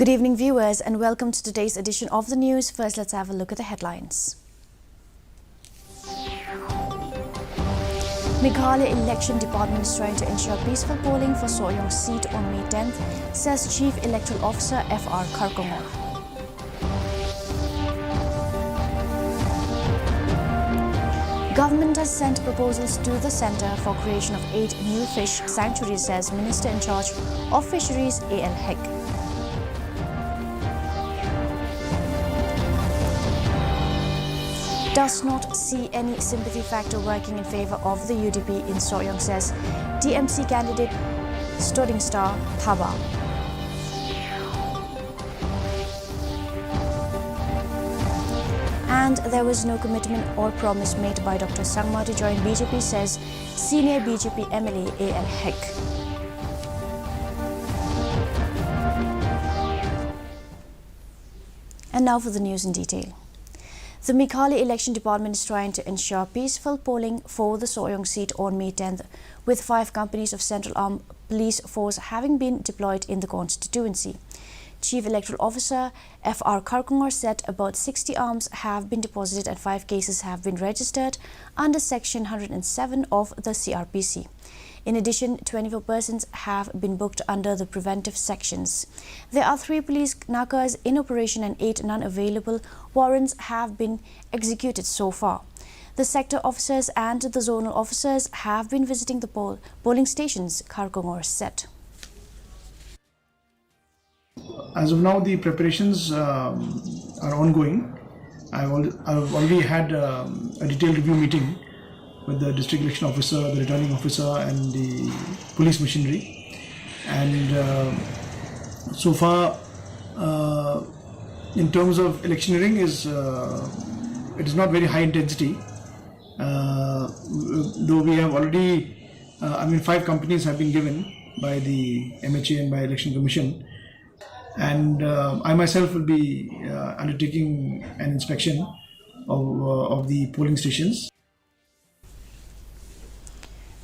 Good evening, viewers, and welcome to today's edition of the news. First, let's have a look at the headlines. Meghalaya Election Department is trying to ensure peaceful polling for Soyong seat on May 10th, says Chief Electoral Officer Fr. Karkongor. Government has sent proposals to the Centre for creation of 8 new fish sanctuaries, says Minister in charge of Fisheries A.L. Hek. Does not see any sympathy factor working in favour of the UDP in Soyong, says TMC candidate Star Thaba. And there was no commitment or promise made by Dr. Sangma to join BJP, says senior BJP MLA A.L. Hek. And now for the news in detail. The Meghalaya Election Department is trying to ensure peaceful polling for the Soyong seat on May 10th, with 5 companies of Central Armed Police Force having been deployed in the constituency. Chief Electoral Officer Fr. Karkongor said about 60 arms have been deposited and 5 cases have been registered under Section 107 of the CRPC. In addition, 24 persons have been booked under the preventive sections. There are 3 police nakas in operation and 8 non-available warrants have been executed so far. The sector officers and the zonal officers have been visiting the polling stations, Karkongor said. As of now, the preparations are ongoing. I've already had a detailed review meeting with the district election officer, the returning officer and the police machinery. And so far, in terms of electioneering, it is not very high intensity. Though we have already, 5 companies have been given by the MHA and by Election Commission. And I myself will be undertaking an inspection of the polling stations.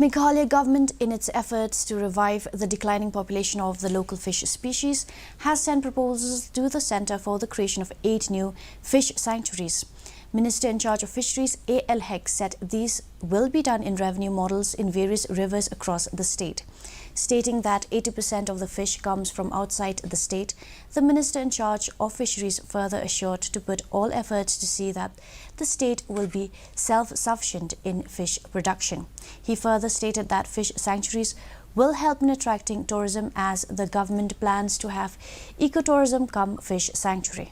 Meghalaya government, in its efforts to revive the declining population of the local fish species, has sent proposals to the Centre for the creation of 8 new fish sanctuaries. Minister in charge of Fisheries A.L. Hek said these will be done in revenue models in various rivers across the state. Stating that 80% of the fish comes from outside the state, the Minister in charge of Fisheries further assured to put all efforts to see that the state will be self-sufficient in fish production. He further stated that fish sanctuaries will help in attracting tourism, as the government plans to have ecotourism come fish sanctuary.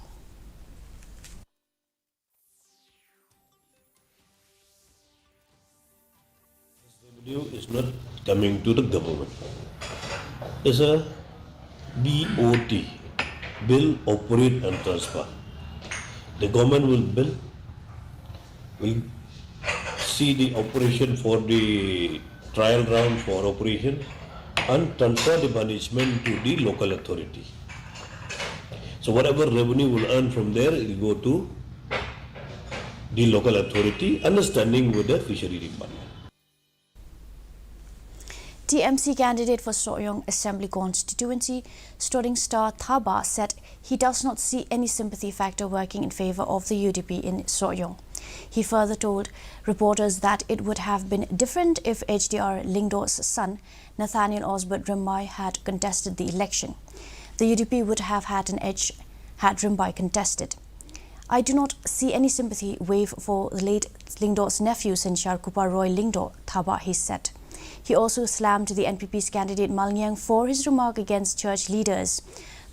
Revenue is not coming to the government. It's a BOT, bill, operate and transfer. The government will see the operation for the trial round for operation and transfer the management to the local authority. So whatever revenue will earn from there, it will go to the local authority, understanding with the fishery department. TMC candidate for Soyong Assembly constituency, Star Thaba, said he does not see any sympathy factor working in favour of the UDP in Soyong. He further told reporters that it would have been different if HDR Lingdo's son, Nathaniel Osbert Rimbai, had contested the election. The UDP would have had an edge had Rimbai contested. I do not see any sympathy wave for the late Lingdo's nephew, Sinchar Kupar Roy Lingdo, Thaba, he said. He also slammed the NPP's candidate Malngiang for his remark against church leaders.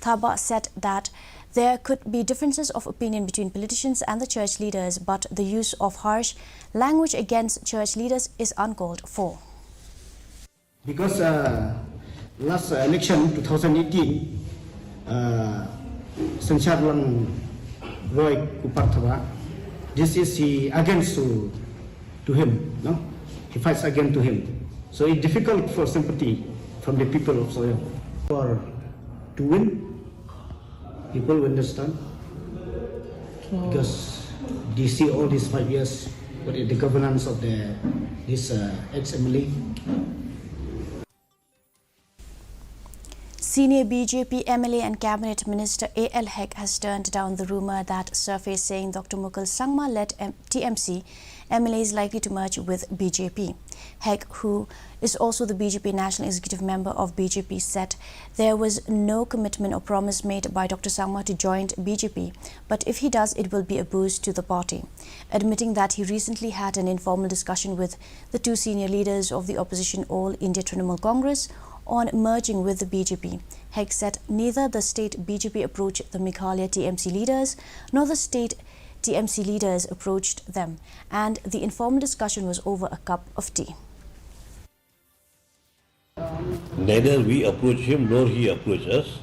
Thaba said that there could be differences of opinion between politicians and the church leaders, but the use of harsh language against church leaders is uncalled for. Because last election 2018, Sanchar Roy Kupar Thaba, this is he against to him, no? He fights against to him. So it's difficult for sympathy from the people of Soyong. For to win, people will understand. Because they see all these 5 years, what is the governance of this ex-MLA. Senior BJP MLA and Cabinet Minister A.L. Hek has turned down the rumour that surfaced saying Dr. Mukul Sangma-led TMC MLA is likely to merge with BJP. Hek, who is also the BJP National Executive Member of BJP, said there was no commitment or promise made by Dr. Sangma to join BJP, but if he does, it will be a boost to the party. Admitting that he recently had an informal discussion with the two senior leaders of the opposition All India Trinamool Congress on merging with the BJP. Hek said neither the state BJP approached the Meghalaya TMC leaders nor the state TMC leaders approached them, and the informal discussion was over a cup of tea. Neither we approach him nor he approach us.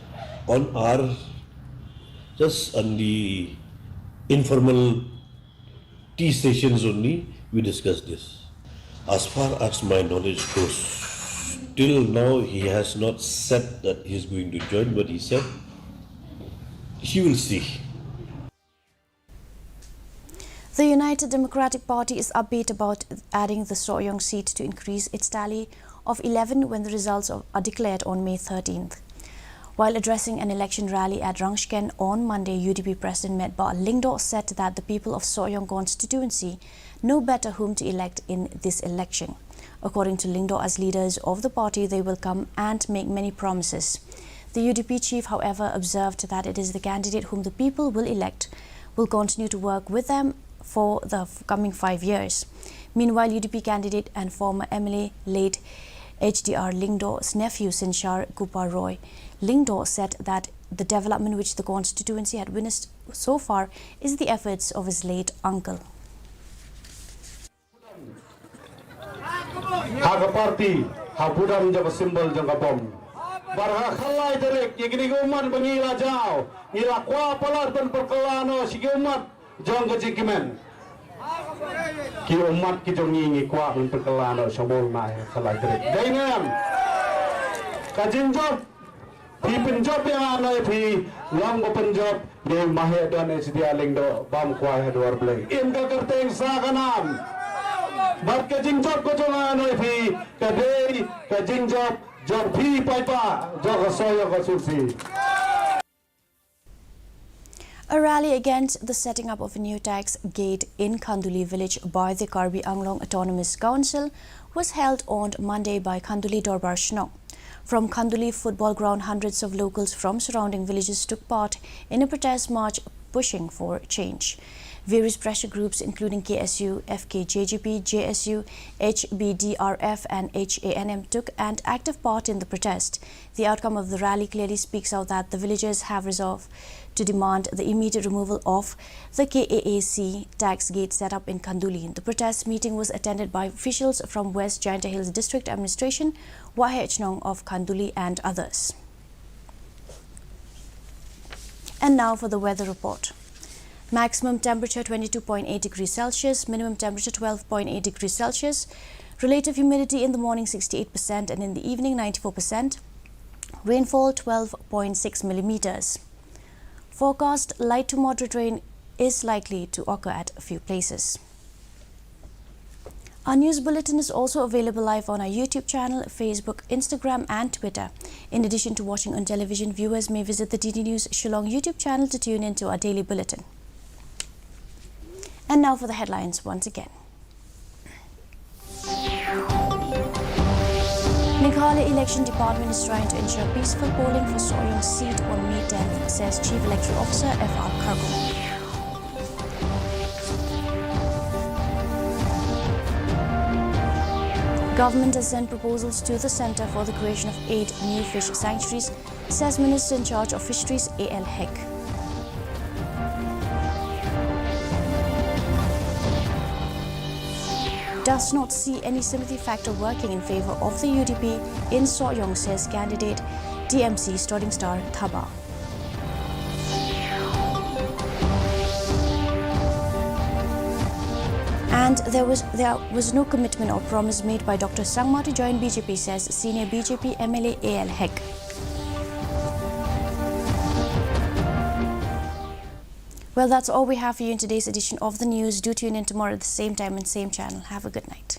Just on the informal tea stations only, we discuss this. As far as my knowledge goes, till now he has not said that he is going to join, but he said he will see. The United Democratic Party is upbeat about adding the Soyong seat to increase its tally of 11 when the results are declared on May 13th. While addressing an election rally at Rangshken on Monday, UDP President Medba Lyngdoh said that the people of Soyong constituency know better whom to elect in this election. According to Lyngdoh, as leaders of the party, they will come and make many promises. The UDP chief, however, observed that it is the candidate whom the people will elect will continue to work with them for the coming 5 years. Meanwhile, UDP candidate and former MLA late HDR Lyngdoh's nephew Sinchar Kupar Roy Lyngdoh said that the development which the constituency had witnessed so far is the efforts of his late uncle. Haga party, habudam jaga simbol jaga bom. Barha khalai derek, yegini umat bangila jauh. Ila kwa palar dan perkelano sigi umat jong kejikimen. Ki umat ki jong yingi kwa dan perkelano sabol mai khalai derek. Dengan kajin job, pi penjob yang anai pi long ko penjob ni mahya dan SDA Lyngdoh bam kwa hedwar blay. Inka kerteng sakanam. Bat kajing job ko jong anai pi kadei kajing job job pi paipa jog soyo ko sursi. A rally against the setting up of a new tax gate in Khanduli village by the Karbi Anglong Autonomous Council was held on Monday by Khanduli Dorbar Shnong. From Khanduli football ground, hundreds of locals from surrounding villages took part in a protest march pushing for change. Various pressure groups including KSU, FKJGP, JSU, HBDRF and HANM took an active part in the protest. The outcome of the rally clearly speaks out that the villagers have resolved to demand the immediate removal of the KAAC tax gate set up in Khanduli. The protest meeting was attended by officials from West Jaintia Hills District Administration, YHNong of Khanduli and others. And now for the weather report. Maximum temperature 22.8 degrees Celsius, minimum temperature 12.8 degrees Celsius, relative humidity in the morning 68% and in the evening 94%, rainfall 12.6 millimeters. Forecast light to moderate rain is likely to occur at a few places. Our news bulletin is also available live on our YouTube channel, Facebook, Instagram and Twitter. In addition to watching on television, viewers may visit the DD News Shillong YouTube channel to tune into our daily bulletin. And now for the headlines once again. Meghalaya Election Department is trying to ensure peaceful polling for Soyong seat on May 10th, says Chief Electoral Officer F.R. Khargum. Government has sent proposals to the Centre for the creation of 8 new fish sanctuaries, says Minister in charge of Fisheries A.L. Hek. Does not see any sympathy factor working in favour of the UDP in Soyong, says candidate DMC Storing Star Thaba. And there was no commitment or promise made by Dr. Sangma to join BJP, says senior BJP MLA A.L. Hek. Well, that's all we have for you in today's edition of the news. Do tune in tomorrow at the same time and same channel. Have a good night.